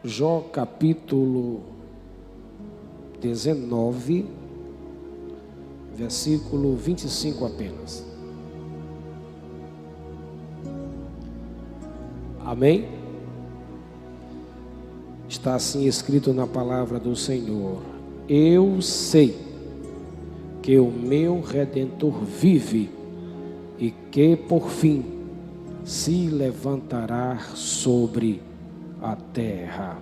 Jó capítulo 19, versículo 25 apenas. Amém? Está assim escrito na palavra do Senhor: eu sei que o meu Redentor vive e que por fim se levantará sobre a terra.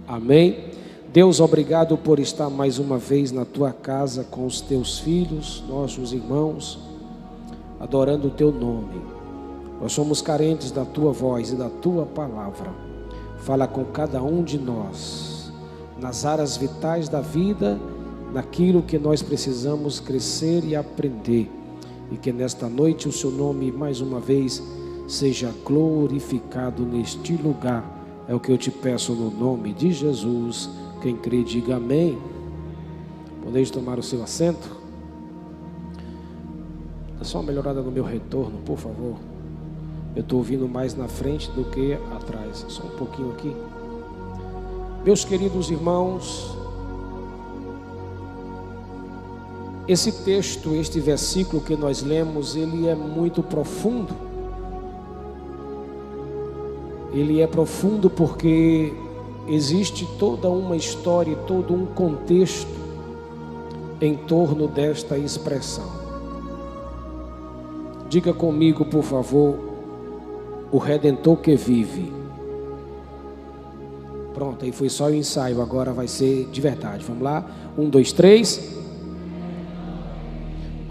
Amém? Deus, obrigado por estar mais uma vez na tua casa com os teus filhos, nossos irmãos, adorando o teu nome. Nós somos carentes da tua voz e da tua palavra. Fala com cada um de nós, nas áreas vitais da vida, naquilo que nós precisamos crescer e aprender. E que nesta noite o seu nome mais uma vez seja glorificado neste lugar. É o que eu te peço no nome de Jesus. Quem crê, diga amém. Podeis tomar o seu assento. Dá só uma melhorada no meu retorno, por favor. Eu estou ouvindo mais na frente do que atrás. Só um pouquinho aqui. Meus queridos irmãos, esse texto, este versículo que nós lemos, ele é muito profundo. Ele é profundo porque existe toda uma história e todo um contexto em torno desta expressão. Diga comigo, por favor, o Redentor que vive. Pronto, aí foi só o ensaio, agora vai ser de verdade. Vamos lá? 1, 2, 3.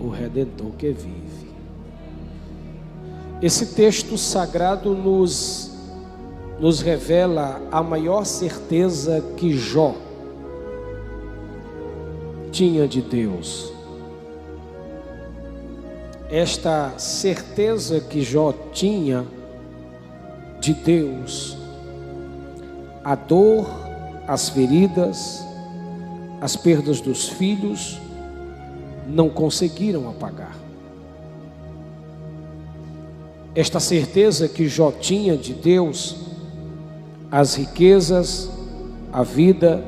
O Redentor que vive. Esse texto sagrado nos revela a maior certeza que Jó tinha de Deus. Esta certeza que Jó tinha de Deus, a dor, as feridas, as perdas dos filhos não conseguiram apagar. Esta certeza que Jó tinha de Deus, as riquezas, a vida,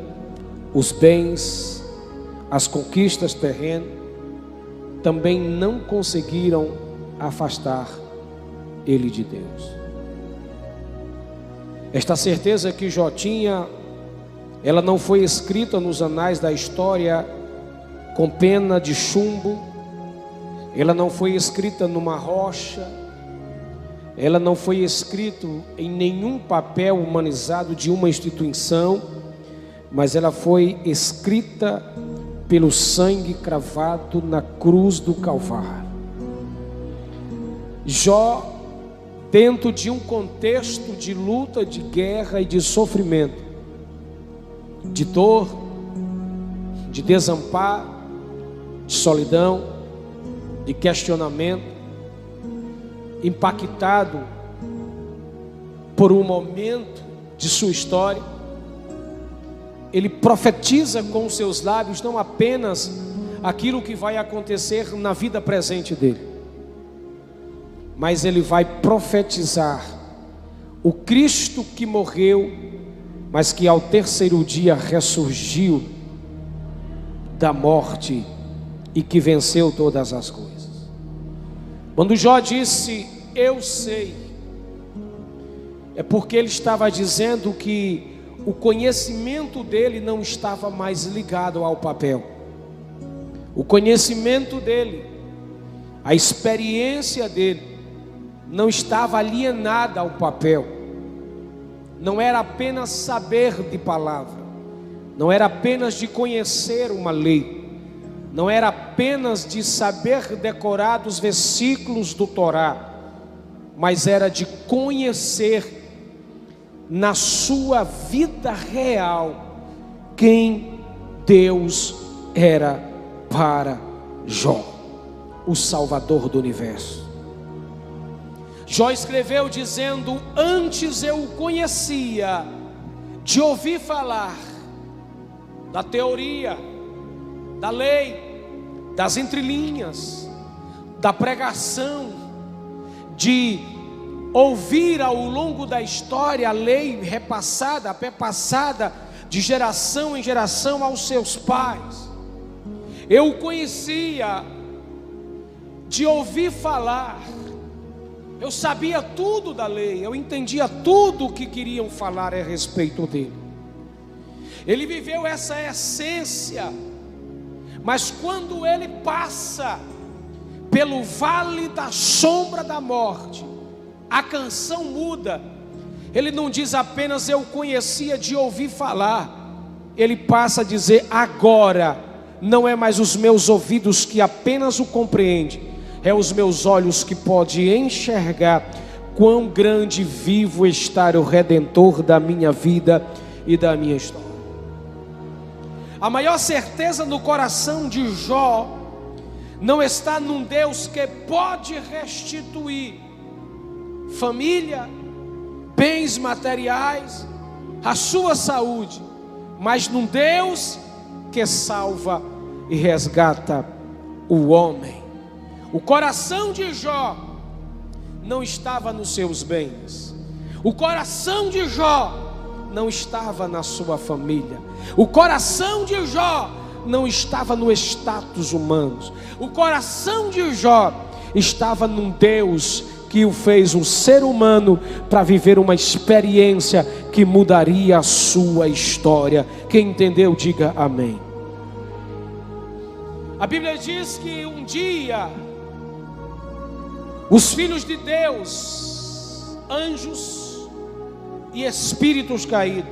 os bens, as conquistas terrenas, também não conseguiram afastar ele de Deus. Esta certeza que Jó tinha, ela não foi escrita nos anais da história com pena de chumbo, ela não foi escrita numa rocha, ela não foi escrita em nenhum papel humanizado de uma instituição, mas ela foi escrita pelo sangue cravado na cruz do Calvário. Jó, dentro de um contexto de luta, de guerra e de sofrimento, de dor, de desamparo, de solidão, de questionamento, impactado por um momento de sua história, ele profetiza com os seus lábios não apenas aquilo que vai acontecer na vida presente dele, mas ele vai profetizar o Cristo que morreu, mas que ao terceiro dia ressurgiu da morte e que venceu todas as coisas. Quando Jó disse, eu sei, é porque ele estava dizendo que o conhecimento dele não estava mais ligado ao papel. O conhecimento dele, a experiência dele, não estava alienada ao papel. Não era apenas saber de palavra, não era apenas de conhecer uma lei, não era apenas de saber decorar os versículos do Torá, mas era de conhecer na sua vida real quem Deus era para Jó, o Salvador do universo. Jó escreveu dizendo, antes eu o conhecia de ouvir falar da teoria, da lei, das entrelinhas, da pregação, de ouvir ao longo da história a lei repassada, perpassada de geração em geração aos seus pais. Eu o conhecia de ouvir falar. Eu sabia tudo da lei, eu entendia tudo o que queriam falar a respeito dele. Ele viveu essa essência, mas quando ele passa pelo vale da sombra da morte, a canção muda. Ele não diz apenas eu conhecia de ouvir falar, ele passa a dizer agora, não é mais os meus ouvidos que apenas o compreendem, é os meus olhos que podem enxergar quão grande e vivo está o Redentor da minha vida e da minha história. A maior certeza no coração de Jó não está num Deus que pode restituir família, bens materiais, a sua saúde, mas num Deus que salva e resgata o homem. O coração de Jó não estava nos seus bens. O coração de Jó não estava na sua família. O coração de Jó não estava no status humano. O coração de Jó estava num Deus que o fez um ser humano para viver uma experiência que mudaria a sua história. Quem entendeu, diga amém. A Bíblia diz que um dia os filhos de Deus, anjos e espíritos caídos,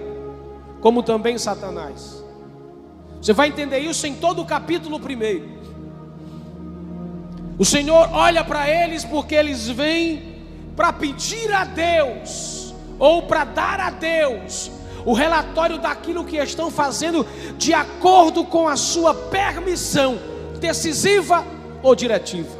como também Satanás, você vai entender isso em todo o capítulo 1. O Senhor olha para eles porque eles vêm para pedir a Deus, ou para dar a Deus o relatório daquilo que estão fazendo de acordo com a sua permissão, decisiva ou diretiva.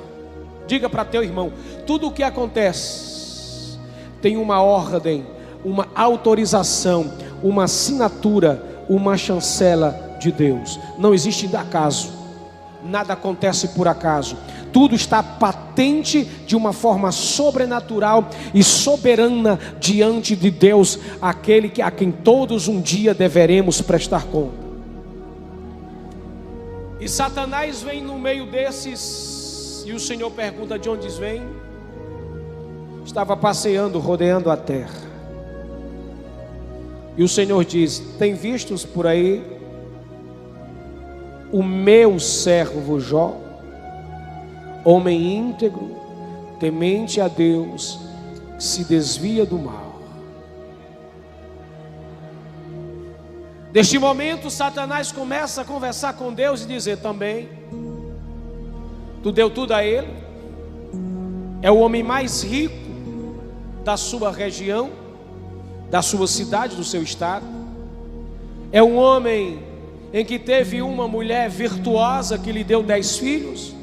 Diga para teu irmão, tudo o que acontece tem uma ordem, uma autorização, uma assinatura, uma chancela de Deus. Não existe acaso, nada acontece por acaso. Tudo está patente de uma forma sobrenatural e soberana diante de Deus, aquele a quem todos um dia deveremos prestar conta. E Satanás vem no meio desses, e o Senhor pergunta de onde vem. Estava passeando, rodeando a terra. E o Senhor diz: tem vistos por aí o meu servo Jó, homem íntegro, temente a Deus, que se desvia do mal. Neste momento, Satanás começa a conversar com Deus e dizer também: tu deu tudo a ele, é o homem mais rico da sua região, da sua cidade, do seu estado, é um homem em que teve uma mulher virtuosa que lhe deu 10 filhos,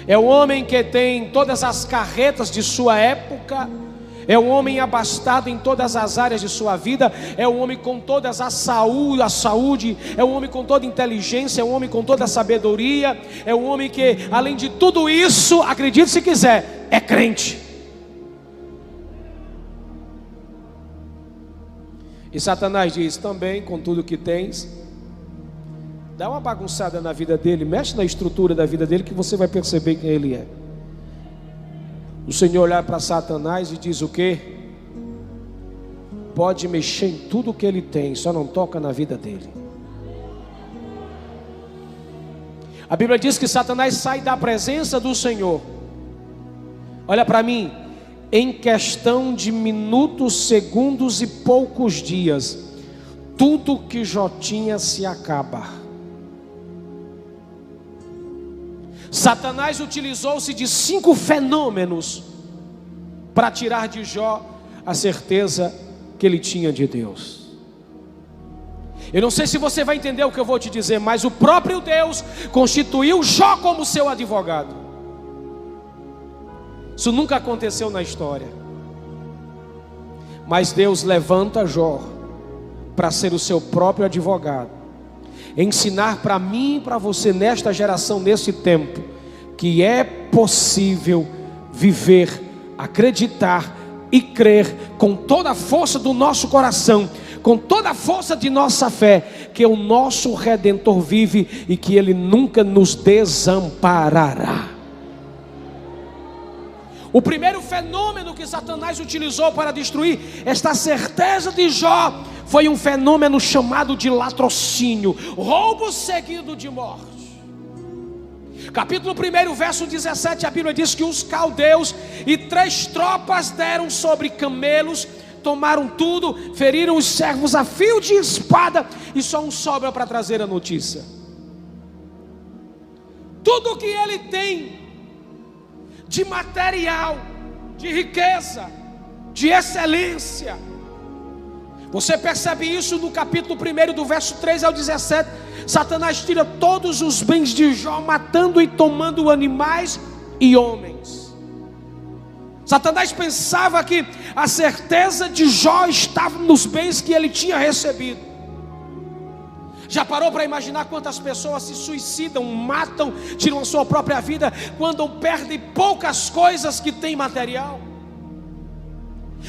é um homem que tem todas as carretas de sua época, é um homem abastado em todas as áreas de sua vida, é um homem com toda a saúde, é um homem com toda a inteligência, é um homem com toda a sabedoria, é um homem que, além de tudo isso, acredite se quiser, é crente. E Satanás diz também, com tudo que tens, dá uma bagunçada na vida dele, mexe na estrutura da vida dele, que você vai perceber quem ele é. O Senhor olha para Satanás e diz o quê? Pode mexer em tudo que ele tem, só não toca na vida dele. A Bíblia diz que Satanás sai da presença do Senhor. Olha para mim, em questão de minutos, segundos e poucos dias, tudo que Jó tinha se acaba. Satanás utilizou-se de 5 fenômenos para tirar de Jó a certeza que ele tinha de Deus. Eu não sei se você vai entender o que eu vou te dizer, mas o próprio Deus constituiu Jó como seu advogado. Isso nunca aconteceu na história, mas Deus levanta Jó para ser o seu próprio advogado, ensinar para mim e para você nesta geração, nesse tempo, que é possível viver, acreditar e crer com toda a força do nosso coração, com toda a força de nossa fé, que o nosso Redentor vive e que Ele nunca nos desamparará. O primeiro fenômeno que Satanás utilizou para destruir esta certeza de Jó foi um fenômeno chamado de latrocínio, roubo seguido de morte. Capítulo 1, verso 17, a Bíblia diz que os caldeus e 3 tropas deram sobre camelos, tomaram tudo, feriram os servos a fio de espada, e só um sobra para trazer a notícia. Tudo que ele tem de material, de riqueza, de excelência, você percebe isso no capítulo 1, do verso 3 ao 17. Satanás tira todos os bens de Jó, matando e tomando animais e homens. Satanás pensava que a certeza de Jó estava nos bens que ele tinha recebido. Já parou para imaginar quantas pessoas se suicidam, matam, tiram a sua própria vida quando perdem poucas coisas que têm material?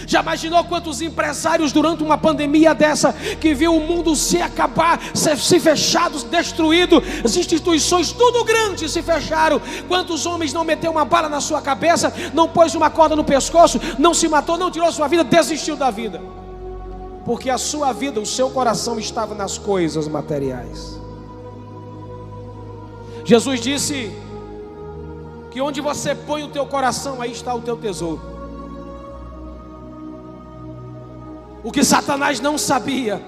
Já imaginou quantos empresários durante uma pandemia dessa, que viu o mundo se acabar, se fechados, destruído, as instituições tudo grande se fecharam, quantos homens não meteu uma bala na sua cabeça, não pôs uma corda no pescoço, não se matou, não tirou sua vida, desistiu da vida, porque a sua vida, o seu coração estava nas coisas materiais. Jesus disse que onde você põe o teu coração, aí está o teu tesouro. O que Satanás não sabia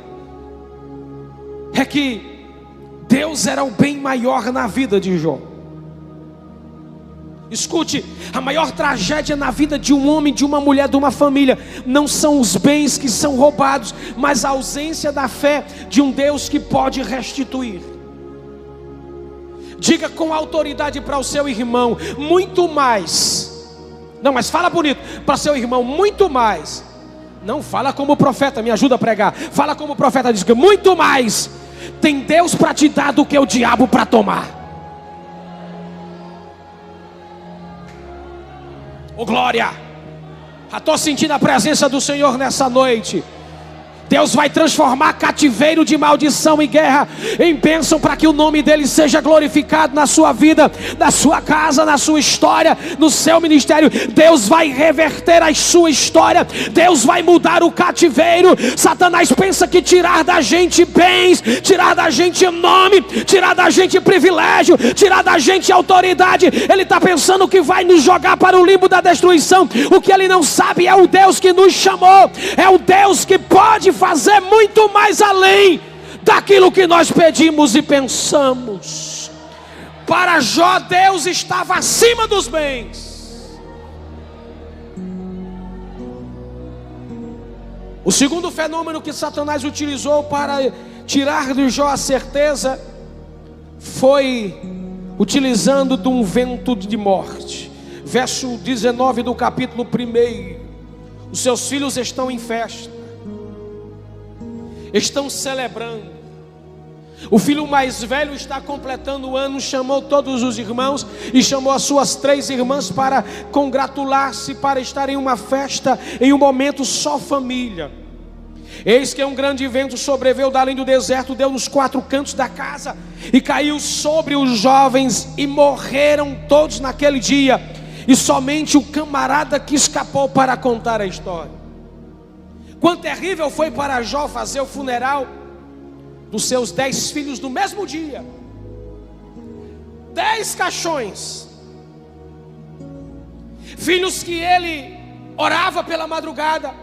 é que Deus era o bem maior na vida de Jó. Escute, a maior tragédia na vida de um homem, de uma mulher, de uma família, não são os bens que são roubados, mas a ausência da fé de um Deus que pode restituir. Diga com autoridade para o seu irmão, muito mais. Não, mas fala bonito para o seu irmão, muito mais. Não fala como profeta, me ajuda a pregar. Fala como profeta, diz que muito mais tem Deus para te dar do que o diabo para tomar. Oh glória! Já estou sentindo a presença do Senhor nessa noite. Deus vai transformar cativeiro de maldição e guerra em bênção, para que o nome dele seja glorificado na sua vida, na sua casa, na sua história, no seu ministério. Deus vai reverter a sua história, Deus vai mudar o cativeiro. Satanás pensa que tirar da gente bens, tirar da gente nome, tirar da gente privilégio, tirar da gente autoridade, ele está pensando que vai nos jogar para o limbo da destruição. O que ele não sabe é o Deus que nos chamou, é o Deus que pode fazer muito mais além daquilo que nós pedimos e pensamos. Para Jó, Deus estava acima dos bens. O segundo fenômeno que Satanás utilizou para tirar de Jó a certeza foi utilizando de um vento de morte. Verso 19 do capítulo 1. Os seus filhos estão em festa, estão celebrando. O filho mais velho está completando o ano, chamou todos os irmãos e chamou as suas 3 irmãs para congratular-se, para estar em uma festa, em um momento só família. Eis que um grande vento sobreveio da além do deserto, deu nos 4 cantos da casa e caiu sobre os jovens, e morreram todos naquele dia, e somente o camarada que escapou para contar a história. Quão terrível foi para Jó fazer o funeral dos seus 10 filhos no mesmo dia. 10 caixões. Filhos que ele orava pela madrugada.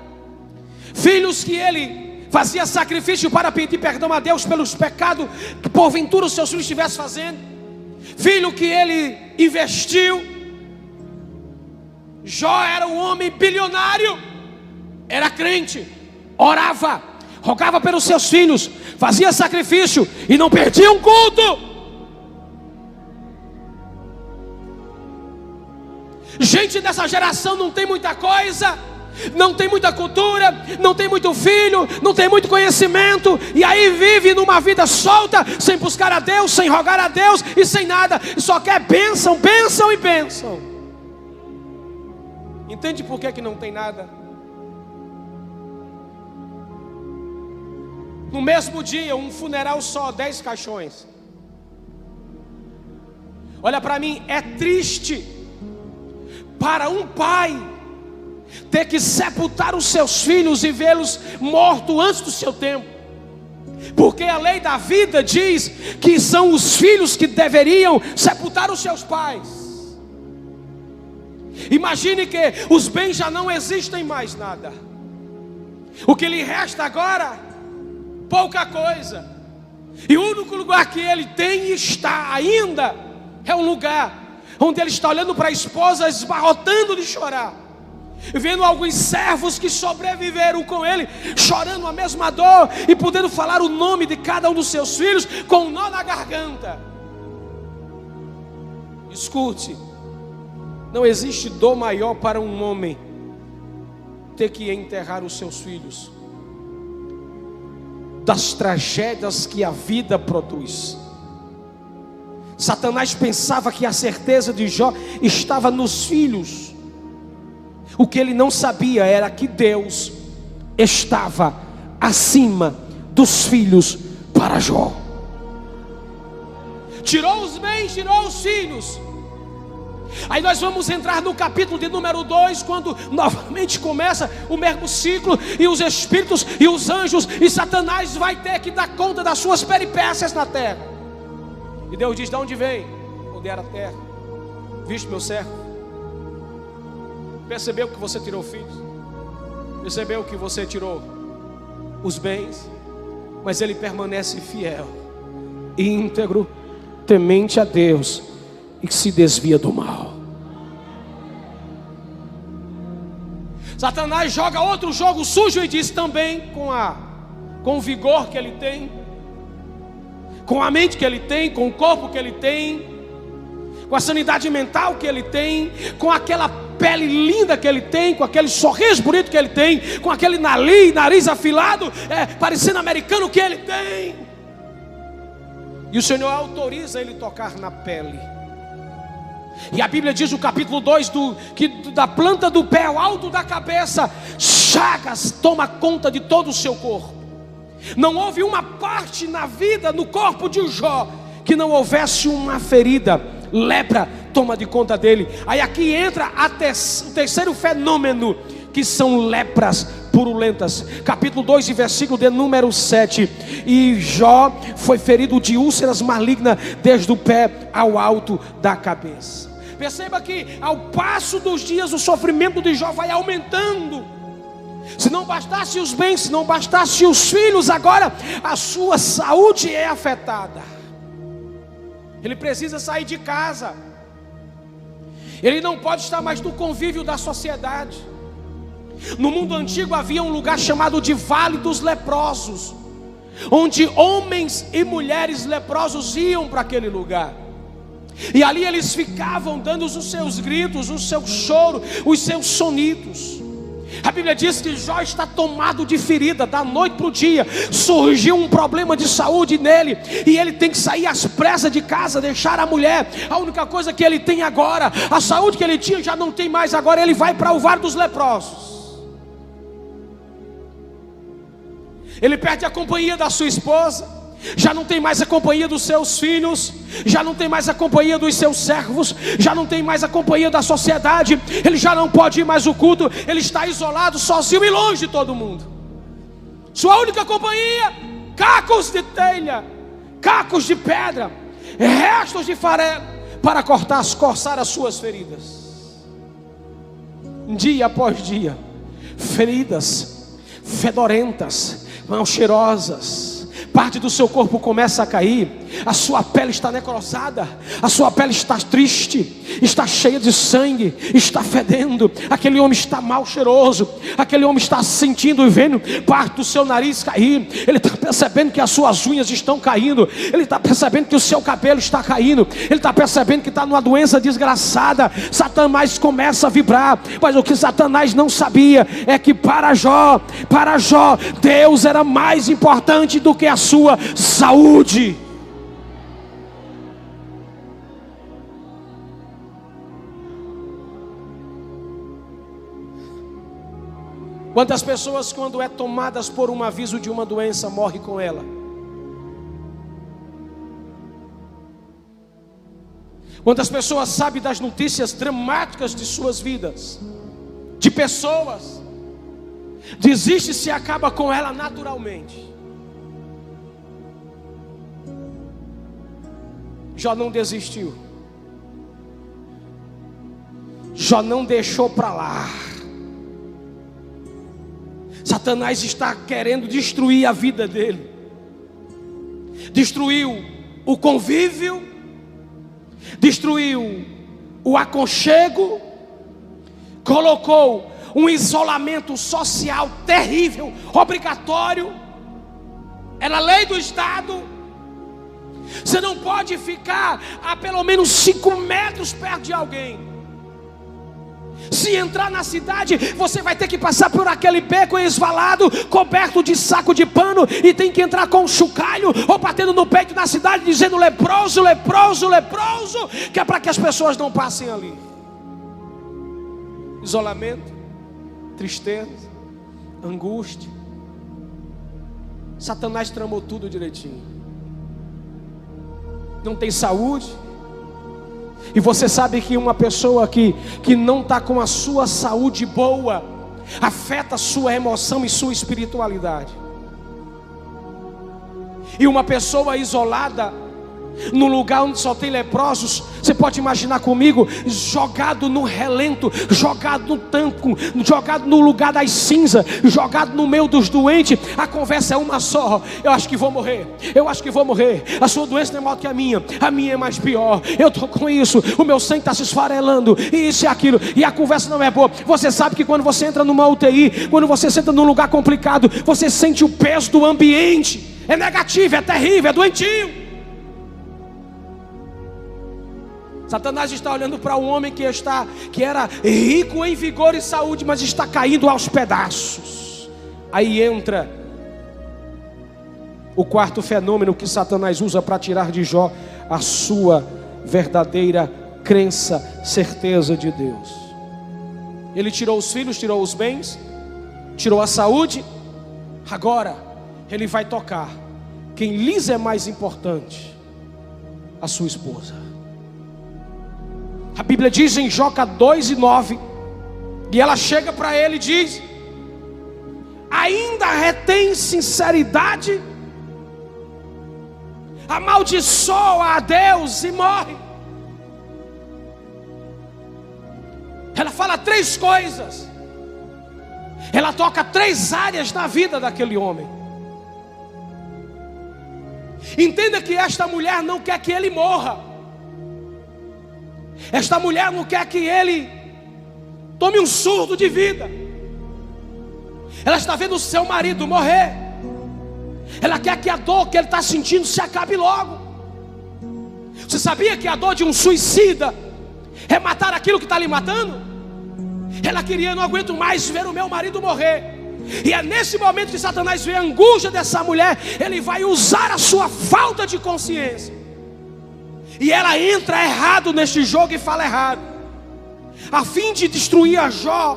Filhos que ele fazia sacrifício para pedir perdão a Deus pelos pecados que porventura os seus filhos estivessem fazendo. Filho que ele investiu. Jó era um homem bilionário. Era crente, orava, rogava pelos seus filhos, fazia sacrifício e não perdia um culto. Gente dessa geração não tem muita coisa, não tem muita cultura, não tem muito filho, não tem muito conhecimento, e aí vive numa vida solta, sem buscar a Deus, sem rogar a Deus e sem nada, e só quer bênção, bênção e bênção. Entende por que não tem nada? No mesmo dia, um funeral só, 10 caixões. Olha para mim, é triste para um pai ter que sepultar os seus filhos e vê-los mortos antes do seu tempo. Porque a lei da vida diz que são os filhos que deveriam sepultar os seus pais. Imagine que os bens já não existem mais nada. O que lhe resta agora, pouca coisa. E o único lugar que ele tem e está ainda é um lugar onde ele está olhando para a esposa, esbarrotando de chorar, vendo alguns servos que sobreviveram com ele, chorando a mesma dor e podendo falar o nome de cada um dos seus filhos com um nó na garganta. Escute, não existe dor maior para um homem ter que enterrar os seus filhos, das tragédias que a vida produz. Satanás pensava que a certeza de Jó estava nos filhos. O que ele não sabia era que Deus estava acima dos filhos para Jó. Tirou os bens, tirou os filhos. Aí nós vamos entrar no capítulo de número 2, quando novamente começa o mesmo ciclo, e os espíritos e os anjos e Satanás vai ter que dar conta das suas peripécias na terra. E Deus diz: de onde vem? Onde era a terra? Viste meu servo? Percebeu que você tirou filhos? Percebeu que você tirou os bens? Mas ele permanece fiel, íntegro, temente a Deus e que se desvia do mal. Satanás joga outro jogo sujo e diz também, com o vigor que ele tem, com a mente que ele tem, com o corpo que ele tem, com a sanidade mental que ele tem, com aquela pele linda que ele tem, com aquele sorriso bonito que ele tem, com aquele nariz afilado, parecendo americano que ele tem. E o Senhor autoriza ele tocar na pele. E a Bíblia diz no capítulo 2 que da planta do pé ao alto da cabeça, chagas toma conta de todo o seu corpo. Não houve uma parte na vida, no corpo de Jó, que não houvesse uma ferida. Lepra toma de conta dele. Aí aqui entra o terceiro fenômeno, que são lepras purulentas. Capítulo 2 e versículo de número 7. E Jó foi ferido de úlceras malignas desde o pé ao alto da cabeça. Perceba que ao passo dos dias o sofrimento de Jó vai aumentando. Se não bastasse os bens, se não bastasse os filhos, agora a sua saúde é afetada. Ele precisa sair de casa. Ele não pode estar mais no convívio da sociedade. No mundo antigo havia um lugar chamado de Vale dos Leprosos, onde homens e mulheres leprosos iam para aquele lugar. E ali eles ficavam dando os seus gritos, o seu choro, os seus sonidos. A Bíblia diz que Jó está tomado de ferida. Da noite para o dia surgiu um problema de saúde nele, e ele tem que sair às pressas de casa, deixar a mulher. A única coisa que ele tem agora, a saúde que ele tinha já não tem mais. Agora ele vai para o Vale dos Leprosos. Ele perde a companhia da sua esposa, já não tem mais a companhia dos seus filhos, já não tem mais a companhia dos seus servos, já não tem mais a companhia da sociedade. Ele já não pode ir mais ao culto. Ele está isolado, sozinho e longe de todo mundo. Sua única companhia, cacos de telha, cacos de pedra, restos de farelo, para coçar as suas feridas. Dia após dia, feridas fedorentas, mãos cheirosas. Parte do seu corpo começa a cair, a sua pele está necrosada, a sua pele está triste, está cheia de sangue, está fedendo. Aquele homem está mal cheiroso, aquele homem está sentindo e vendo parte do seu nariz cair. Ele está percebendo que as suas unhas estão caindo, ele está percebendo que o seu cabelo está caindo, ele está percebendo que está numa doença desgraçada. Satanás começa a vibrar, mas o que Satanás não sabia é que para Jó, Deus era mais importante do que a sua saúde. Quantas pessoas, quando é tomadas por um aviso de uma doença, morrem com ela? Quantas pessoas sabem das notícias dramáticas de suas vidas, de pessoas, desiste e se acaba com ela naturalmente? Jó não desistiu. Jó não deixou para lá. Satanás está querendo destruir a vida dele. Destruiu o convívio, destruiu o aconchego, colocou um isolamento social terrível, obrigatório. Era lei do Estado. Você não pode ficar a pelo menos 5 metros perto de alguém. Se entrar na cidade, você vai ter que passar por aquele beco esvalado, coberto de saco de pano, e tem que entrar com um chocalho, ou batendo no peito na cidade, dizendo leproso, leproso, leproso, que é para que as pessoas não passem ali. Isolamento, tristeza, angústia. Satanás tramou tudo direitinho. Não tem saúde. E você sabe que uma pessoa que não está com a sua saúde boa, afeta a sua emoção e sua espiritualidade. E uma pessoa isolada, num lugar onde só tem leprosos, você pode imaginar comigo, jogado no relento, jogado no tanco, jogado no lugar das cinzas, jogado no meio dos doentes. A conversa é uma só: eu acho que vou morrer, eu acho que vou morrer. A sua doença não é maior que a minha é mais pior. Eu estou com isso, o meu sangue está se esfarelando, e isso e aquilo, e a conversa não é boa. Você sabe que quando você entra numa UTI, quando você senta num lugar complicado, você sente o peso do ambiente. É negativo, é terrível, é doentio. Satanás está olhando para um homem que era rico em vigor e saúde, mas está caindo aos pedaços. Aí entra o quarto fenômeno que Satanás usa para tirar de Jó a sua verdadeira crença, certeza de Deus. Ele tirou os filhos, tirou os bens, tirou a saúde. Agora ele vai tocar quem lhes é mais importante: a sua esposa. A Bíblia diz em Jó 2:9, e ela chega para ele e diz: ainda retém sinceridade, amaldiçoa a Deus e morre. Ela fala 3 coisas. Ela toca 3 áreas da vida daquele homem. Entenda que esta mulher não quer que ele morra. Esta mulher não quer que ele tome um surto de vida. Ela está vendo o seu marido morrer. Ela quer que a dor que ele está sentindo se acabe logo. Você sabia que a dor de um suicida é matar aquilo que está lhe matando? Ela queria: não aguento mais ver o meu marido morrer. E é nesse momento que Satanás vê a angústia dessa mulher. Ele vai usar a sua falta de consciência, e ela entra errado neste jogo e fala errado, a fim de destruir a Jó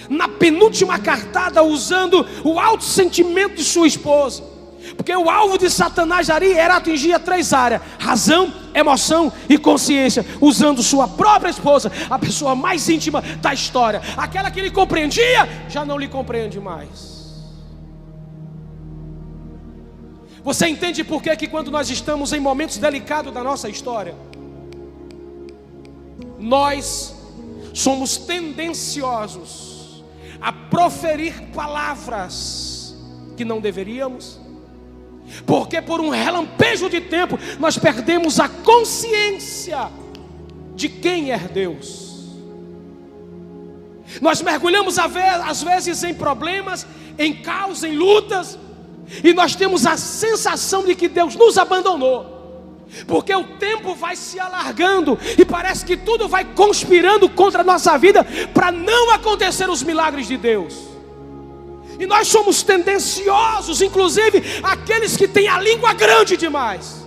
na penúltima cartada, usando o alto sentimento de sua esposa. Porque o alvo de Satanás ali era atingir 3 áreas: razão, emoção e consciência, usando sua própria esposa, a pessoa mais íntima da história. Aquela que ele compreendia, já não lhe compreende mais. Você entende por que quando nós estamos em momentos delicados da nossa história, nós somos tendenciosos a proferir palavras que não deveríamos? Porque por um relampejo de tempo nós perdemos a consciência de quem é Deus. Nós mergulhamos às vezes em problemas, em caos, em lutas, e nós temos a sensação de que Deus nos abandonou, porque o tempo vai se alargando e parece que tudo vai conspirando contra a nossa vida para não acontecer os milagres de Deus. E nós somos tendenciosos, inclusive aqueles que têm a língua grande demais,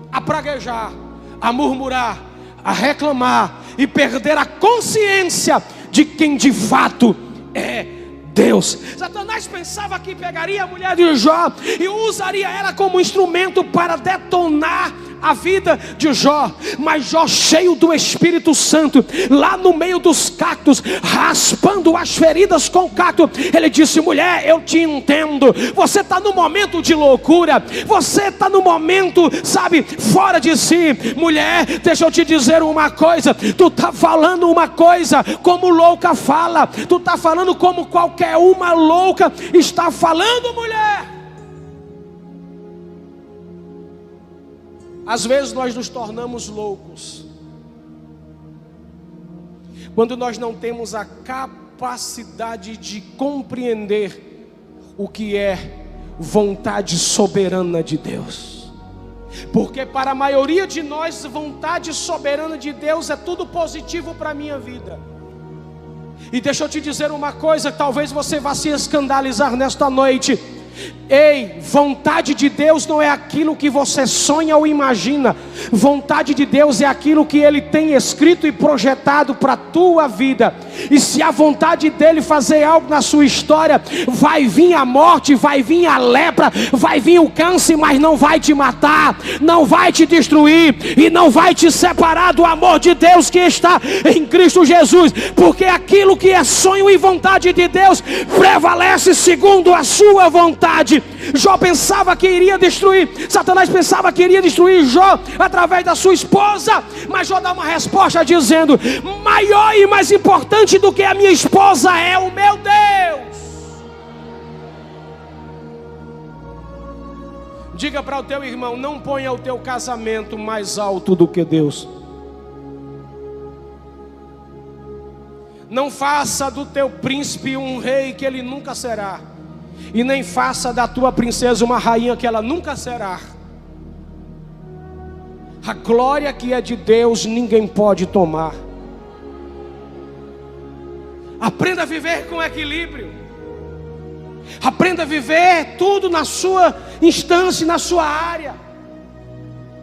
a praguejar, a murmurar, a reclamar e perder a consciência de quem de fato é Deus. Satanás pensava que pegaria a mulher de Jó e usaria ela como instrumento para detonar a vida de Jó. Mas Jó, cheio do Espírito Santo, lá no meio dos cactos, raspando as feridas com o cacto, ele disse: mulher, eu te entendo. Você está no momento de loucura, você está no momento, sabe, fora de si. Mulher, deixa eu te dizer uma coisa. Tu está falando uma coisa como louca fala. Tu está falando como qualquer uma louca está falando, mulher. Às vezes nós nos tornamos loucos quando nós não temos a capacidade de compreender o que é vontade soberana de Deus. Porque para a maioria de nós, vontade soberana de Deus é tudo positivo para a minha vida. E deixa eu te dizer uma coisa, talvez você vá se escandalizar nesta noite. Ei, vontade de Deus não é aquilo que você sonha ou imagina. Vontade de Deus é aquilo que Ele tem escrito e projetado para a tua vida. E se a vontade dEle fazer algo na sua história, vai vir a morte, vai vir a lepra, vai vir o câncer, mas não vai te matar, não vai te destruir e não vai te separar do amor de Deus que está em Cristo Jesus. Porque aquilo que é sonho e vontade de Deus prevalece segundo a sua vontade. Jó pensava que iria destruir, Satanás pensava que iria destruir Jó através da sua esposa, mas Jó dá uma resposta dizendo: maior e mais importante do que a minha esposa é o meu Deus. Diga para o teu irmão: não ponha o teu casamento mais alto do que Deus. Não faça do teu príncipe um rei que ele nunca será, e nem faça da tua princesa uma rainha que ela nunca será. A glória que é de Deus ninguém pode tomar. Aprenda a viver com equilíbrio. Aprenda a viver tudo na sua instância, na sua área.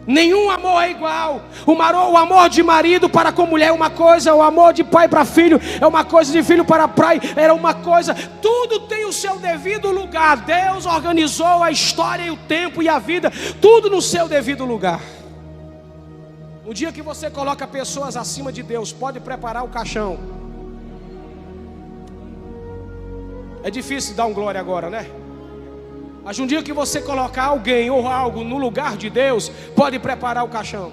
Nenhum amor é igual. O amor de marido para com mulher é uma coisa, o amor de pai para filho é uma coisa, de filho para pai era uma coisa. Tudo tem o seu devido lugar. Deus organizou a história e o tempo e a vida, tudo no seu devido lugar. O dia que você coloca pessoas acima de Deus, pode preparar o caixão. É difícil dar um glória agora, né? Mas um dia que você colocar alguém ou algo no lugar de Deus, pode preparar o caixão.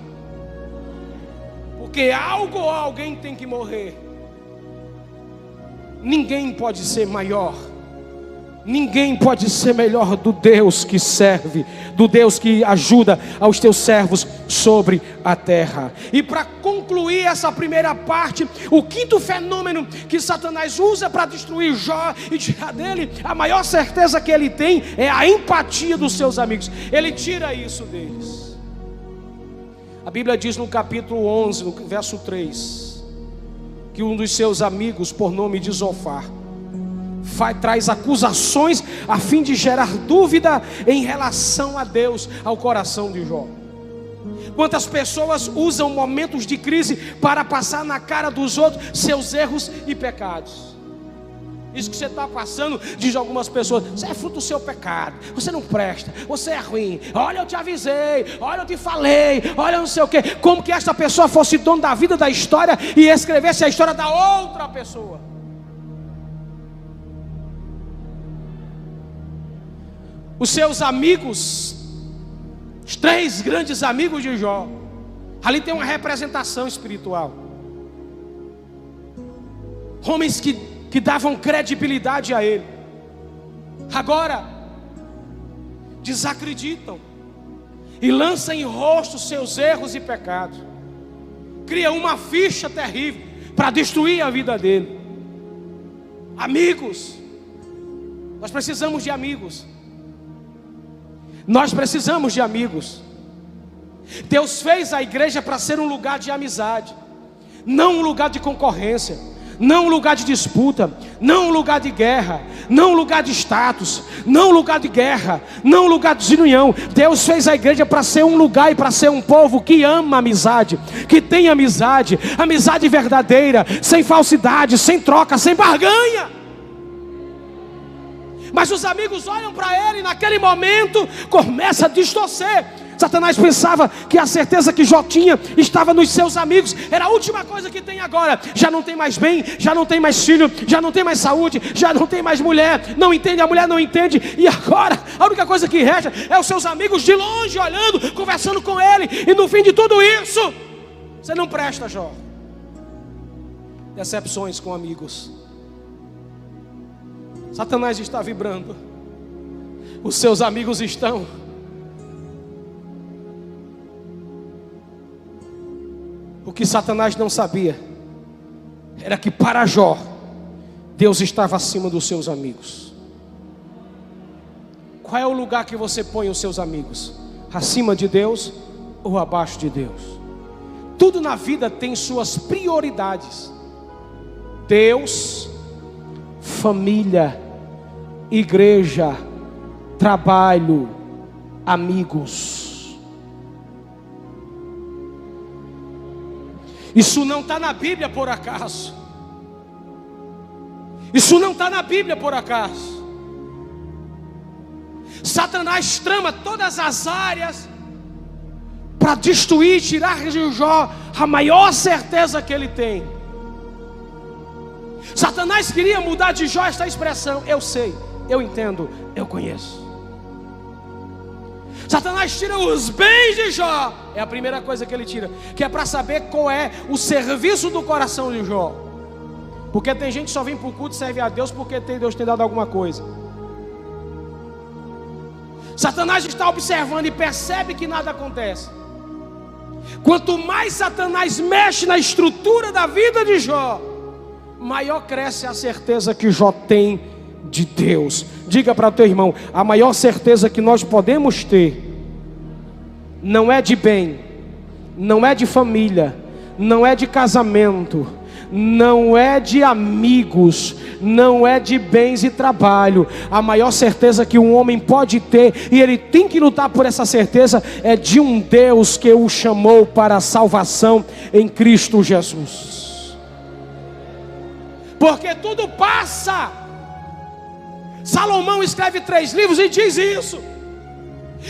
Porque algo ou alguém tem que morrer. Ninguém pode ser maior. Ninguém pode ser melhor do Deus que serve, do Deus que ajuda aos teus servos sobre a terra. E para concluir essa primeira parte, o quinto fenômeno que Satanás usa para destruir Jó e tirar dele a maior certeza que ele tem é a empatia dos seus amigos. Ele tira isso deles. A Bíblia diz no capítulo 11, no verso 3, que um dos seus amigos, por nome de Zofar, traz acusações a fim de gerar dúvida em relação a Deus, ao coração de Jó. Quantas pessoas usam momentos de crise para passar na cara dos outros seus erros e pecados? Isso que você está passando, diz algumas pessoas: você é fruto do seu pecado, você não presta, você é ruim, olha eu te avisei, olha eu te falei, olha não sei o que. Como que esta pessoa fosse dono da vida, da história, e escrevesse a história da outra pessoa. Os seus amigos, os 3 grandes amigos de Jó, ali tem uma representação espiritual. Homens que davam credibilidade a ele, agora desacreditam e lançam em rosto seus erros e pecados. Cria uma ficha terrível para destruir a vida dele. Amigos, nós precisamos de amigos. Nós precisamos de amigos. Deus fez a igreja para ser um lugar de amizade, não um lugar de concorrência, não um lugar de disputa, não um lugar de guerra, não um lugar de status, não um lugar de guerra, não um lugar de desunião. Deus fez a igreja para ser um lugar e para ser um povo que ama a amizade, que tem amizade, amizade verdadeira, sem falsidade, sem troca, sem barganha. Mas os amigos olham para ele e naquele momento começa a distorcer. Satanás pensava que a certeza que Jó tinha estava nos seus amigos. Era a última coisa que tem agora. Já não tem mais bem, já não tem mais filho, já não tem mais saúde, já não tem mais mulher. Não entende, a mulher não entende. E agora a única coisa que resta é os seus amigos de longe olhando, conversando com ele. E no fim de tudo isso, você não presta, Jó. Decepções com amigos. Satanás está vibrando. Os seus amigos estão. O que Satanás não sabia era que para Jó, Deus estava acima dos seus amigos. Qual é o lugar que você põe os seus amigos? Acima de Deus ou abaixo de Deus? Tudo na vida tem suas prioridades. Deus, família, igreja, trabalho, amigos. Isso não está na Bíblia por acaso. Isso não está na Bíblia por acaso. Satanás trama todas as áreas para destruir, tirar de Jó a maior certeza que ele tem. Satanás queria mudar de Jó esta expressão: eu sei, eu entendo, eu conheço. Satanás tira os bens de Jó. É a primeira coisa que ele tira, que é para saber qual é o serviço do coração de Jó. Porque tem gente que só vem para o culto e serve a Deus porque Deus tem dado alguma coisa. Satanás está observando e percebe que nada acontece. Quanto mais Satanás mexe na estrutura da vida de Jó, maior cresce a certeza que Jó tem de Deus. Diga para o teu irmão: a maior certeza que nós podemos ter não é de bem, não é de família, não é de casamento, não é de amigos, não é de bens e trabalho. A maior certeza que um homem pode ter, e ele tem que lutar por essa certeza, é de um Deus que o chamou para a salvação em Cristo Jesus. Porque tudo passa. Salomão escreve 3 livros e diz isso.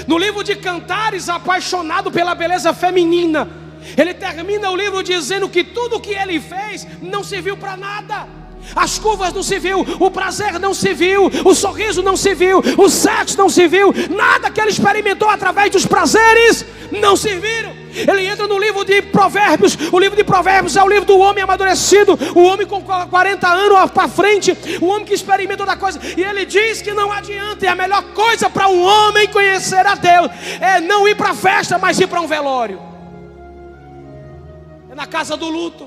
No livro de Cantares, apaixonado pela beleza feminina, ele termina o livro dizendo que tudo que ele fez não serviu para nada. As curvas não se viu, o prazer não se viu, o sorriso não se viu, o sexo não se viu, nada que ele experimentou através dos prazeres não serviram. Ele entra no livro de Provérbios. O livro de Provérbios é o livro do homem amadurecido, o homem com 40 anos para frente, o homem que experimenta toda coisa. E ele diz que não adianta, e a melhor coisa para um homem conhecer a Deus é não ir para a festa, mas ir para um velório. É na casa do luto.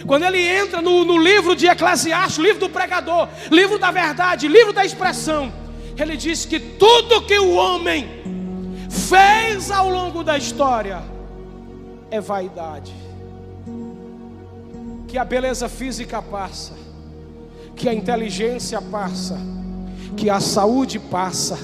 Quando ele entra no livro de Eclesiastes, livro do pregador, livro da verdade, livro da expressão, ele diz que tudo que o homem fez ao longo da história é vaidade. Que a beleza física passa, que a inteligência passa, que a saúde passa,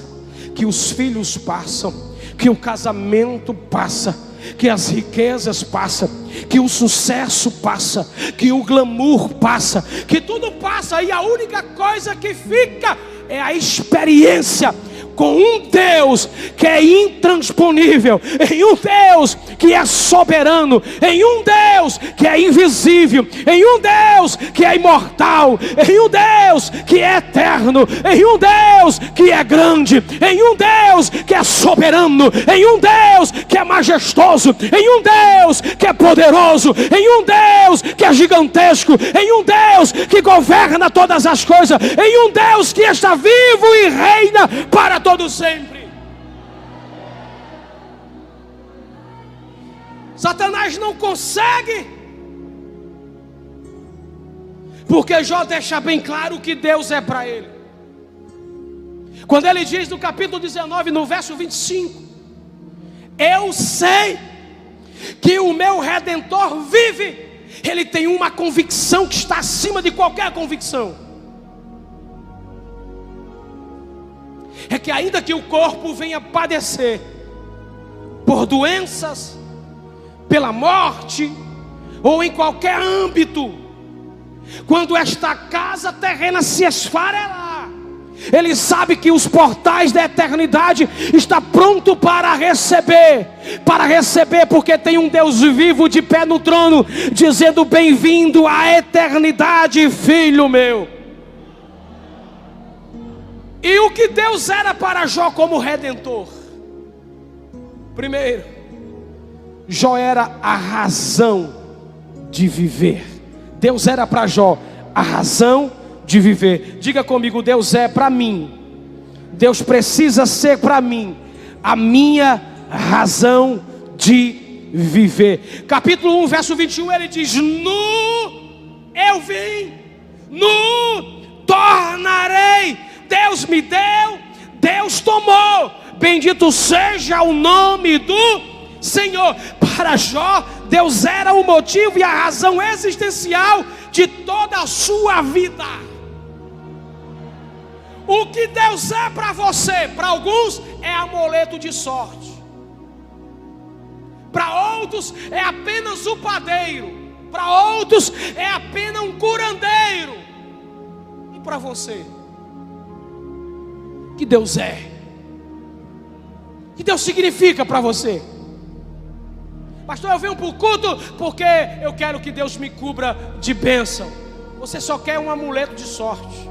que os filhos passam, que o casamento passa, que as riquezas passam, que o sucesso passa, que o glamour passa, que tudo passa, e a única coisa que fica é a experiência com um Deus que é intransponível, em um Deus que é soberano, em um Deus que é invisível, em um Deus que é imortal, em um Deus que é eterno, em um Deus que é grande, em um Deus que é soberano, em um Deus que é majestoso, em um Deus que é poderoso, em um Deus que é gigantesco, em um Deus que governa todas as coisas, em um Deus que está vivo e reina para todo sempre. Satanás não consegue, porque Jó deixa bem claro que Deus é para ele. Quando ele diz no capítulo 19, no verso 25: eu sei que o meu Redentor vive. Ele tem uma convicção que está acima de qualquer convicção. É que ainda que o corpo venha padecer por doenças, pela morte, ou em qualquer âmbito, quando esta casa terrena se esfarelar, Ele sabe que os portais da eternidade estão prontos para receber, porque tem um Deus vivo de pé no trono, dizendo: bem-vindo à eternidade, filho meu. E o que Deus era para Jó como redentor? Primeiro, Jó era a razão de viver. Deus era para Jó a razão de viver. Diga comigo: Deus é para mim, Deus precisa ser para mim a minha razão de viver. Capítulo 1, verso 21, ele diz: nu eu vim, nu tornarei. Deus me deu, Deus tomou, bendito seja o nome do Senhor. Para Jó, Deus era o motivo e a razão existencial de toda a sua vida. O que Deus é para você, para alguns é amuleto de sorte, para outros é apenas o padeiro, para outros é apenas um curandeiro. E para você, o que Deus é? O que Deus significa para você? Pastor, eu venho para o culto porque eu quero que Deus me cubra de bênção. Você só quer um amuleto de sorte.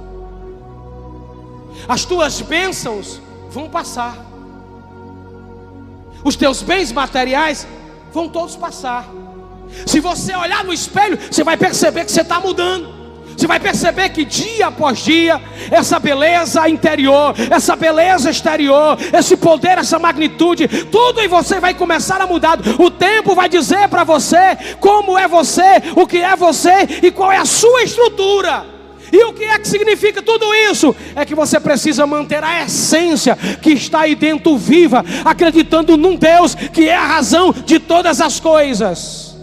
As tuas bênçãos vão passar, os teus bens materiais vão todos passar. Se você olhar no espelho, você vai perceber que você está mudando. Você vai perceber que dia após dia, essa beleza interior, essa beleza exterior, esse poder, essa magnitude, tudo em você vai começar a mudar. O tempo vai dizer para você como é você, o que é você e qual é a sua estrutura. E o que é que significa tudo isso? É que você precisa manter a essência que está aí dentro viva, acreditando num Deus que é a razão de todas as coisas.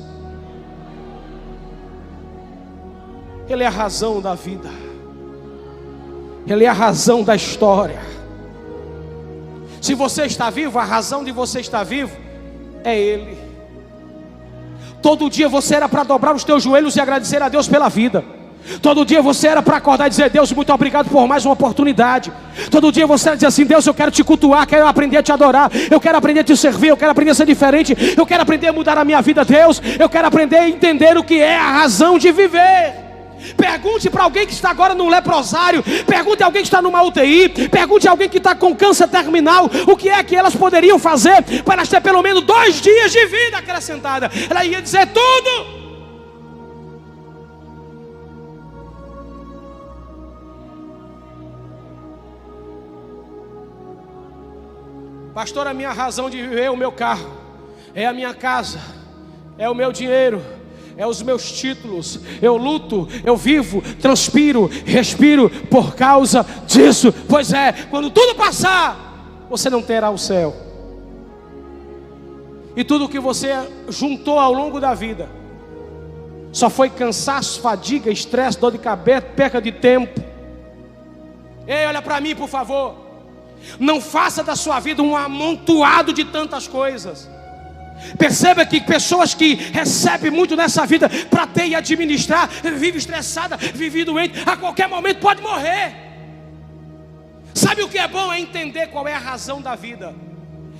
Ele é a razão da vida, Ele é a razão da história. Se você está vivo, a razão de você estar vivo é Ele. Todo dia você era para dobrar os teus joelhos e agradecer a Deus pela vida. Todo dia você era para acordar e dizer: Deus, muito obrigado por mais uma oportunidade. Todo dia você era dizer assim: Deus, eu quero te cultuar, quero aprender a te adorar, eu quero aprender a te servir, eu quero aprender a ser diferente, eu quero aprender a mudar a minha vida, Deus. Eu quero aprender a entender o que é a razão de viver. Pergunte para alguém que está agora num leprosário, pergunte a alguém que está numa UTI, pergunte a alguém que está com câncer terminal, o que é que elas poderiam fazer para elas ter pelo menos 2 dias de vida acrescentada. Ela ia dizer tudo. Pastor, a minha razão de viver é o meu carro, é a minha casa, é o meu dinheiro, é os meus títulos. Eu luto, eu vivo, transpiro, respiro por causa disso. Pois é, quando tudo passar, você não terá o céu. E tudo que você juntou ao longo da vida só foi cansaço, fadiga, estresse, dor de cabeça, perca de tempo. Ei, olha para mim, por favor. Não faça da sua vida um amontoado de tantas coisas. Perceba que pessoas que recebem muito nessa vida para ter e administrar, vive estressada, vive doente, a qualquer momento pode morrer. Sabe o que é bom? É entender qual é a razão da vida.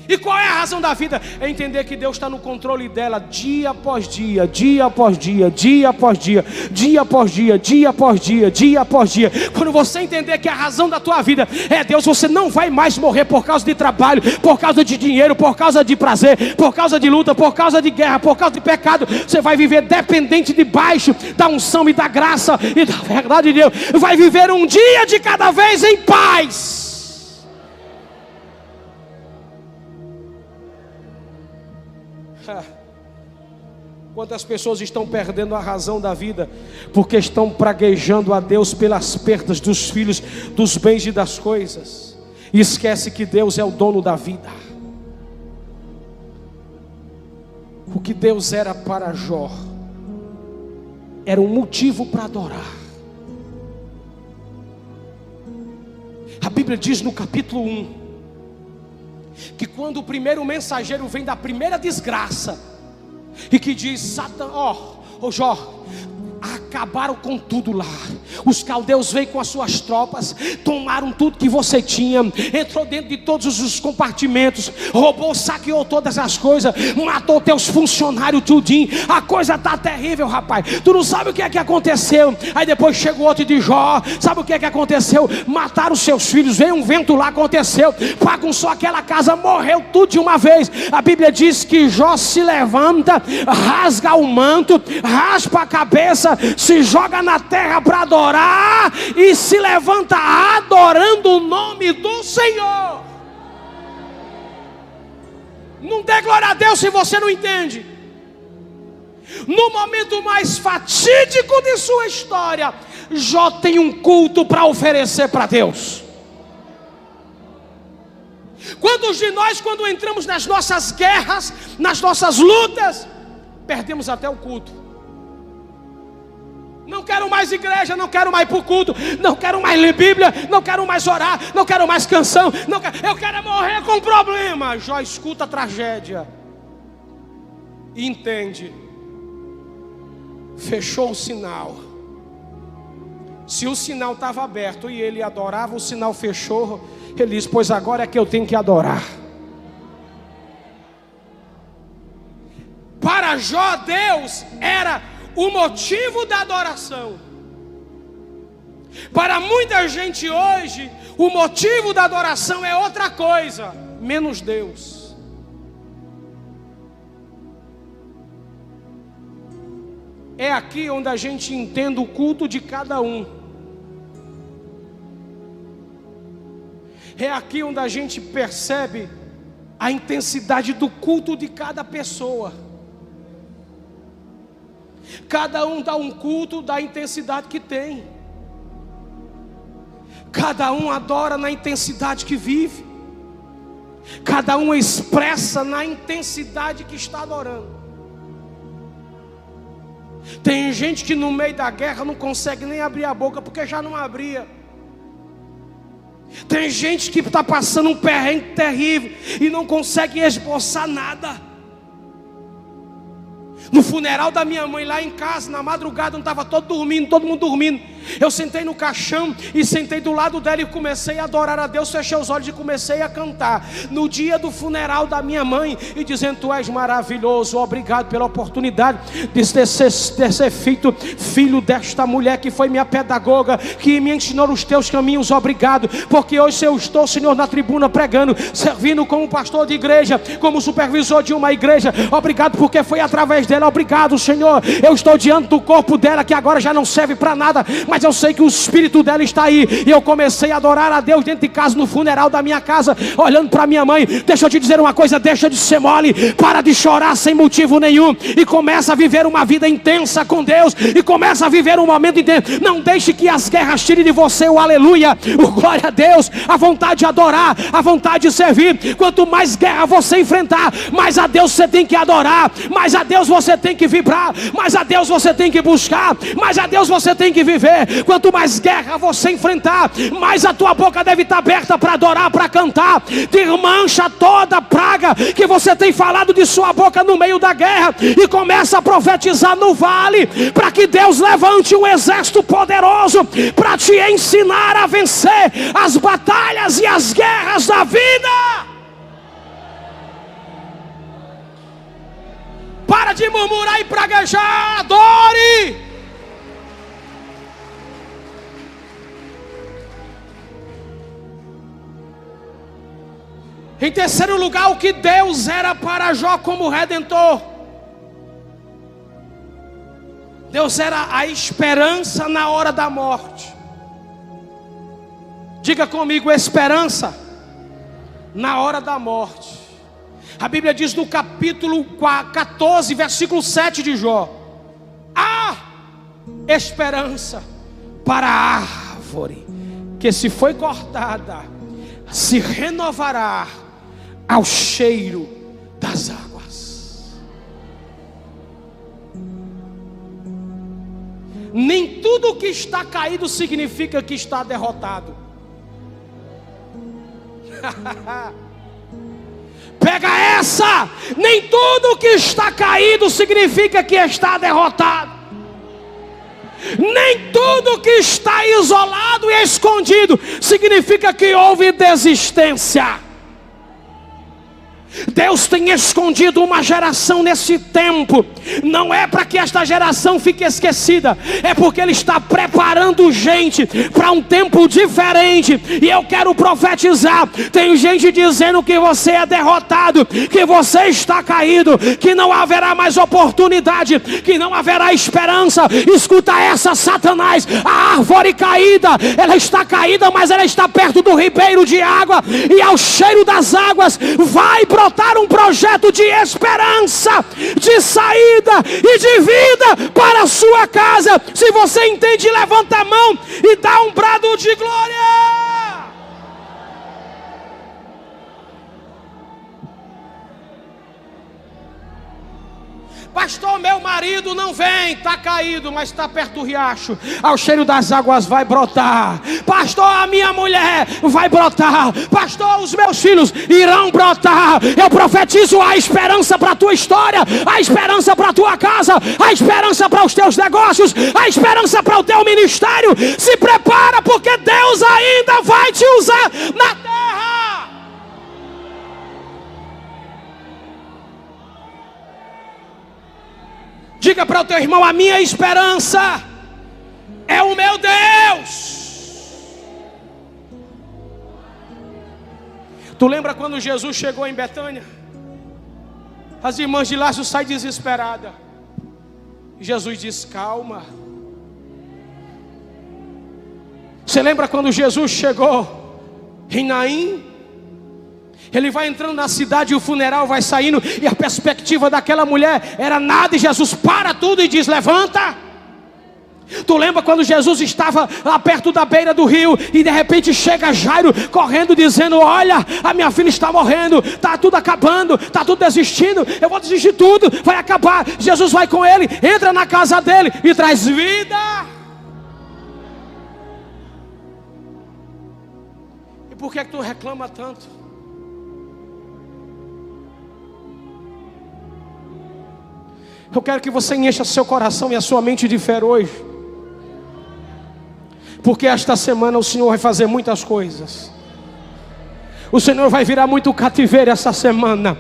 E qual é a razão da vida? É entender que Deus está no controle dela dia após dia, dia após dia, dia após dia, dia após dia, dia após dia, dia após dia. Quando você entender que a razão da tua vida é Deus, você não vai mais morrer por causa de trabalho, por causa de dinheiro, por causa de prazer, por causa de luta, por causa de guerra, por causa de pecado. Você vai viver dependente debaixo da unção e da graça e da verdade de Deus. Vai viver um dia de cada vez em paz. Quantas pessoas estão perdendo a razão da vida porque estão praguejando a Deus pelas perdas dos filhos, dos bens e das coisas, e esquece que Deus é o dono da vida. O que Deus era para Jó era um motivo para adorar. A Bíblia diz no capítulo 1 que quando o primeiro mensageiro vem da primeira desgraça e que diz: Jó, acabaram com tudo lá, Os caldeus veio com as suas tropas, tomaram tudo que você tinha, entrou dentro de todos os compartimentos, roubou, saqueou todas as coisas, matou teus funcionários tudinho. A coisa está terrível, rapaz. Tu não sabe o que é que aconteceu. Aí depois chegou outro de Jó. Sabe o que é que aconteceu? Mataram seus filhos, veio um vento lá, aconteceu, bagunçou aquela casa, morreu tudo de uma vez. A Bíblia diz que Jó se levanta, rasga o manto, raspa a cabeça, se joga na terra para adorar e se levanta adorando o nome do Senhor. Não dê glória a Deus se você não entende. No momento mais fatídico de sua história, Jó tem um culto para oferecer para Deus. Quantos de nós, quando entramos nas nossas guerras, nas nossas lutas, perdemos até o culto? Não quero mais igreja, não quero mais ir para o culto, não quero mais ler Bíblia, não quero mais orar, não quero mais canção, eu quero morrer com problema. Jó escuta a tragédia e entende. Fechou o sinal. Se o sinal estava aberto e ele adorava, o sinal fechou. Ele diz: pois agora é que eu tenho que adorar. Para Jó, Deus era o motivo da adoração. Para muita gente hoje, o motivo da adoração é outra coisa, menos Deus. É aqui onde a gente entende o culto de cada um. É aqui onde a gente percebe a intensidade do culto de cada pessoa. Cada um dá um culto da intensidade que tem. Cada um adora na intensidade que vive. Cada um expressa na intensidade que está adorando. Tem gente que no meio da guerra não consegue nem abrir a boca, porque já não abria. Tem gente que está passando um perrengue terrível e não consegue esboçar nada. No funeral da minha mãe lá em casa, na madrugada, não estava todo mundo dormindo. Eu sentei no caixão e sentei do lado dela e comecei a adorar a Deus. Fechei os olhos e comecei a cantar. No dia do funeral da minha mãe, e dizendo: tu és maravilhoso, obrigado pela oportunidade de ser filho desta mulher que foi minha pedagoga, que me ensinou os teus caminhos. Obrigado, porque hoje eu estou, Senhor, na tribuna pregando, servindo como pastor de igreja, como supervisor de uma igreja. Obrigado, porque foi através dela. Obrigado, Senhor. Eu estou diante do corpo dela, que agora já não serve para nada, mas eu sei que o espírito dela está aí. E eu comecei a adorar a Deus dentro de casa, no funeral da minha casa, olhando para minha mãe. Deixa eu te dizer uma coisa: deixa de ser mole, para de chorar sem motivo nenhum, e começa a viver uma vida intensa com Deus, e começa a viver um momento intenso. Não deixe que as guerras tirem de você o aleluia, o glória a Deus, a vontade de adorar, a vontade de servir. Quanto mais guerra você enfrentar, mais a Deus você tem que adorar, mais a Deus você tem que vibrar, mais a Deus você tem que buscar, mais a Deus você tem que viver. Quanto mais guerra você enfrentar, mais a tua boca deve estar aberta para adorar, para cantar. Desmancha toda praga que você tem falado de sua boca no meio da guerra, e começa a profetizar no vale, para que Deus levante um exército poderoso para te ensinar a vencer as batalhas e as guerras da vida. Para de murmurar e praguejar, adore. Em terceiro lugar, o que Deus era para Jó como redentor. Deus era a esperança na hora da morte. Diga comigo: esperança na hora da morte. A Bíblia diz no capítulo 14, versículo 7 de Jó: há esperança para a árvore que, se foi cortada, se renovará ao cheiro das águas. Nem tudo que está caído significa que está derrotado. Pega essa! Nem tudo que está caído significa que está derrotado. Nem tudo que está isolado e escondido significa que houve desistência. Deus tem escondido uma geração nesse tempo. Não é para que esta geração fique esquecida, é porque Ele está preparando gente para um tempo diferente. E eu quero profetizar. Tem gente dizendo que você é derrotado, que você está caído, que não haverá mais oportunidade, que não haverá esperança. Escuta essa, Satanás. A árvore caída, ela está caída, mas ela está perto do ribeiro de água, e ao cheiro das águas vai brotar um projeto de esperança, de saída e de vida para a sua casa. Se você entende, levanta a mão e dá um brado de glória. Pastor, meu marido não vem, está caído, mas está perto do riacho. Ao cheiro das águas vai brotar. Pastor, a minha mulher vai brotar. Pastor, os meus filhos irão brotar. Eu profetizo a esperança para a tua história, a esperança para a tua casa, a esperança para os teus negócios, a esperança para o teu ministério. Se prepara, porque Deus ainda vai te usar na terra. Diga para o teu irmão: a minha esperança é o meu Deus. Tu lembra quando Jesus chegou em Betânia? As irmãs de Lázaro saem desesperadas. Jesus diz: calma. Você lembra quando Jesus chegou em Naim? Ele vai entrando na cidade e o funeral vai saindo, e a perspectiva daquela mulher era nada, e Jesus para tudo e diz: levanta. Tu lembra quando Jesus estava lá perto da beira do rio, e de repente chega Jairo correndo dizendo: olha, a minha filha está morrendo, está tudo acabando, está tudo desistindo, eu vou desistir tudo, vai acabar. Jesus vai com ele, entra na casa dele e traz vida. E por que tu reclama tanto? Eu quero que você encha seu coração e a sua mente de fé hoje, porque esta semana o Senhor vai fazer muitas coisas. O Senhor vai virar muito cativeiro essa semana.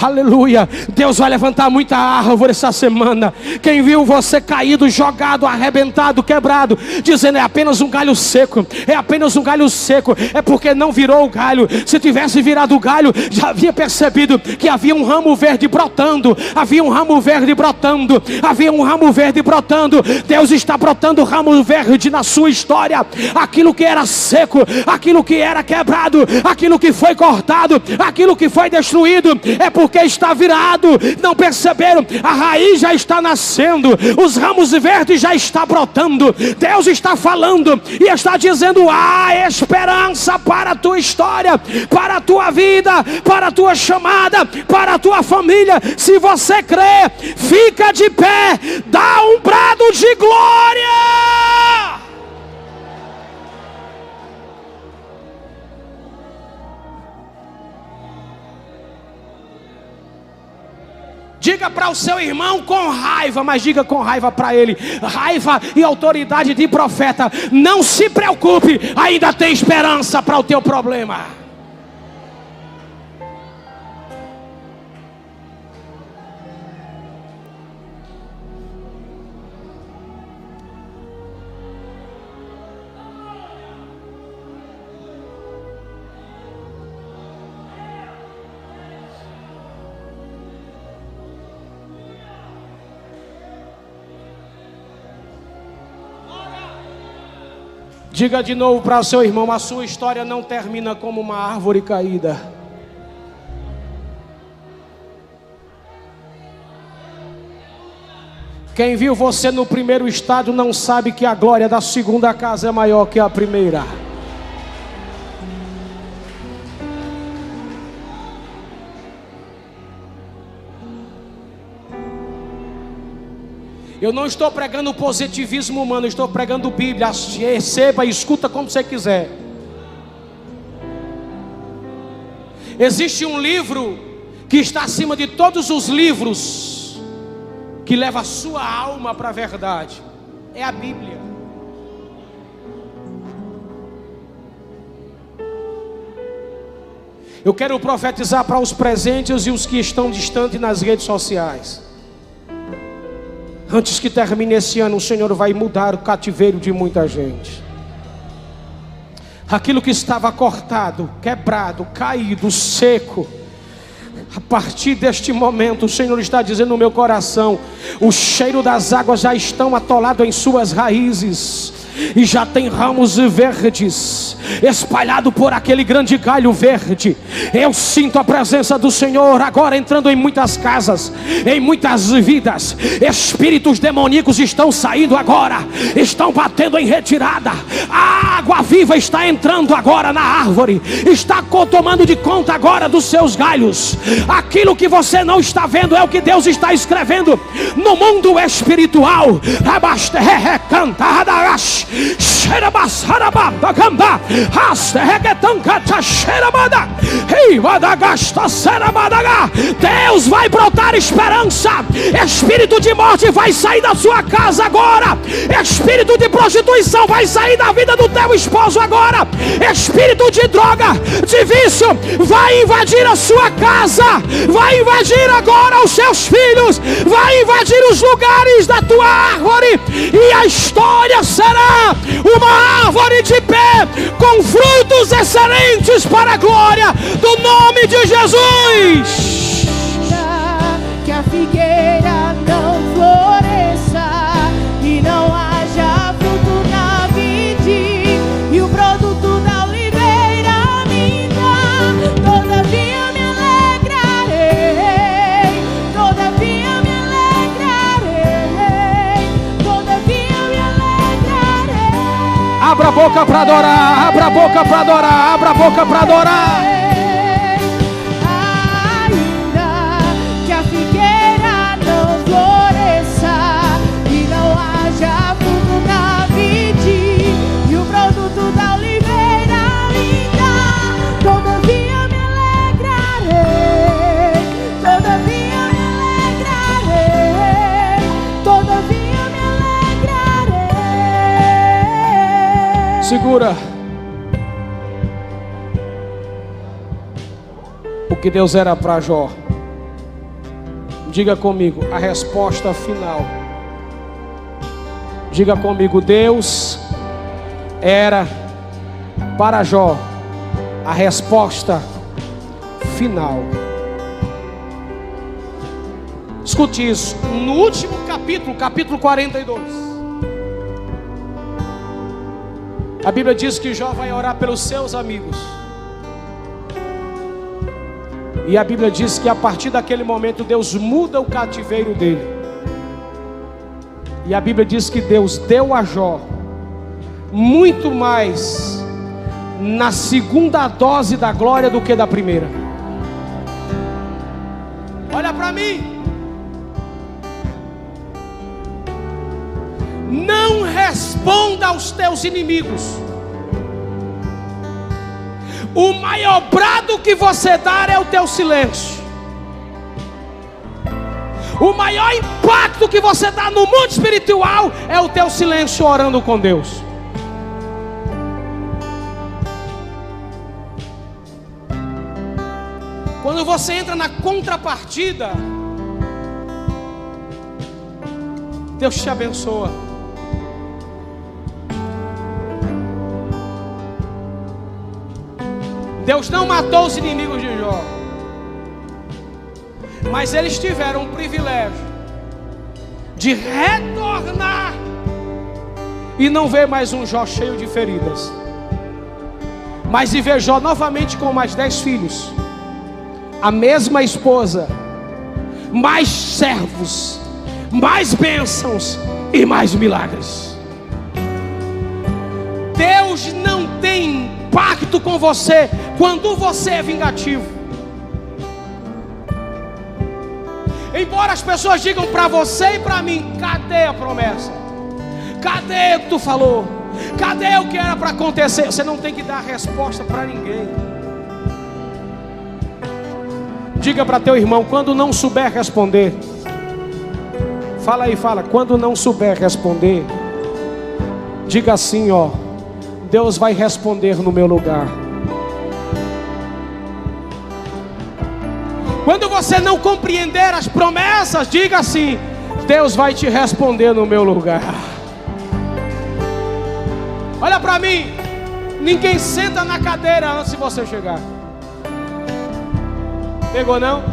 Aleluia. Deus vai levantar muita árvore essa semana. Quem viu você caído, jogado, arrebentado, quebrado, dizendo: é apenas um galho seco, é apenas um galho seco, é porque não virou o galho. Se tivesse virado o galho, já havia percebido que havia um ramo verde brotando. Havia um ramo verde brotando. Havia um ramo verde brotando. Deus está brotando ramo verde na sua história. Aquilo que era seco, aquilo que era quebrado, aquilo que foi cortado, aquilo que foi destruído, é porque está virado. Não perceberam? A raiz já está nascendo, os ramos verdes já estão brotando. Deus está falando e está dizendo: há esperança para a tua história, para a tua vida, para a tua chamada, para a tua família. Se você crê, fica de pé, dá um brado de glória. Diga para o seu irmão com raiva, mas diga com raiva para ele: raiva e autoridade de profeta. Não se preocupe, ainda tem esperança para o teu problema. Diga de novo para o seu irmão: a sua história não termina como uma árvore caída. Quem viu você no primeiro estado não sabe que a glória da segunda casa é maior que a primeira. Eu não estou pregando positivismo humano, eu estou pregando Bíblia. Receba e escuta como você quiser. Existe um livro que está acima de todos os livros, que leva a sua alma para a verdade. é a Bíblia. Eu quero profetizar para os presentes e os que estão distantes nas redes sociais. Antes que termine esse ano, o Senhor vai mudar o cativeiro de muita gente. Aquilo que estava cortado, quebrado, caído, seco, a partir deste momento, o Senhor está dizendo no meu coração: o cheiro das águas já estão atolado em suas raízes, e já tem ramos verdes espalhado por aquele grande galho verde. Eu sinto a presença do Senhor agora entrando em muitas casas, em muitas vidas. Espíritos demoníacos estão saindo agora, estão batendo em retirada. A água viva está entrando agora na árvore, está tomando de conta agora dos seus galhos. Aquilo que você não está vendo é o que Deus está escrevendo no mundo espiritual. Deus vai brotar esperança. Espírito de morte vai sair da sua casa agora. Espírito de prostituição vai sair da vida do teu esposo agora. Espírito de droga, de vício, vai invadir a sua casa, vai invadir agora os seus filhos, vai invadir os lugares da tua árvore, e a história será uma árvore de pé, com frutos excelentes para a glória do nome de Jesus. Que a figueira não floresça e não haja fruto na vide, e o produto da oliveira minta. Todavia me alegrarei, todavia me alegrarei, todavia me alegrarei. Abra a boca para adorar, abra a boca para adorar, abra a boca para adorar. Segura. O que Deus era para Jó. Diga comigo, a resposta final. Diga comigo, Deus era para Jó a resposta final. Escute isso. No último capítulo, capítulo 42. A Bíblia diz que Jó vai orar pelos seus amigos. E a Bíblia diz que a partir daquele momento Deus muda o cativeiro dele. E a Bíblia diz que Deus deu a Jó muito mais na segunda dose da glória do que da primeira. Olha para mim. Não responda aos teus inimigos. O maior brado que você dar é o teu silêncio. O maior impacto que você dá no mundo espiritual é o teu silêncio orando com Deus. Quando você entra na contrapartida, Deus te abençoa. Deus não matou os inimigos de Jó, mas eles tiveram o privilégio de retornar e não ver mais um Jó cheio de feridas, mas de ver Jó novamente com mais 10 filhos, a mesma esposa, mais servos, mais bênçãos e mais milagres. Deus não tem pacto com você quando você é vingativo. Embora as pessoas digam para você e para mim: cadê a promessa? Cadê o que tu falou? Cadê o que era para acontecer? Você não tem que dar resposta para ninguém. Diga para teu irmão, quando não souber responder, fala aí, fala, quando não souber responder, Diga assim, ó: Deus vai responder no meu lugar. Quando você não compreender as promessas, diga assim: Deus vai te responder no meu lugar. Olha para mim, ninguém senta na cadeira antes de você chegar. Pegou não?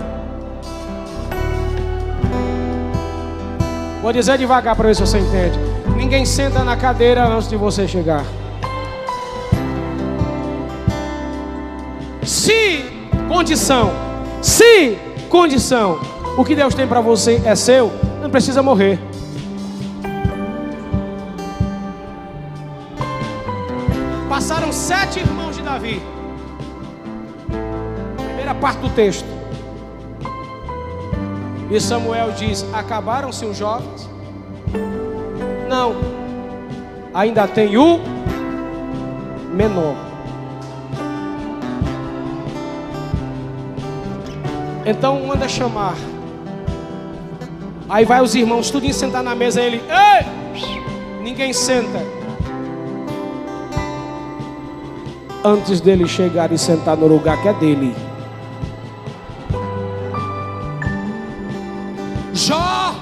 Vou dizer devagar para ver se você entende. Ninguém senta na cadeira antes de você chegar. Se condição, o que Deus tem para você é seu, não precisa morrer. Passaram 7 irmãos de Davi. Primeira parte do texto. E Samuel diz: acabaram-se os jovens? Não, ainda tem o menor. Então manda chamar. Aí vai os irmãos tudinho sentar na mesa. Ele: ei! Ninguém senta antes dele chegar e sentar no lugar que é dele. Jó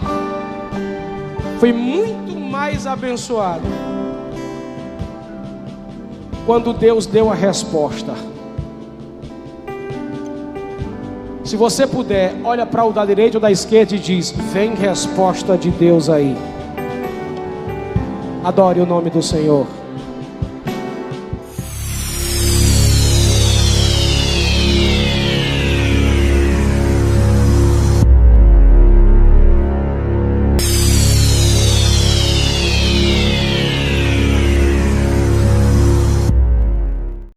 foi muito mais abençoado quando Deus deu a resposta. Se você puder, olha para o da direita ou da esquerda e diz: vem resposta de Deus aí. Adore o nome do Senhor.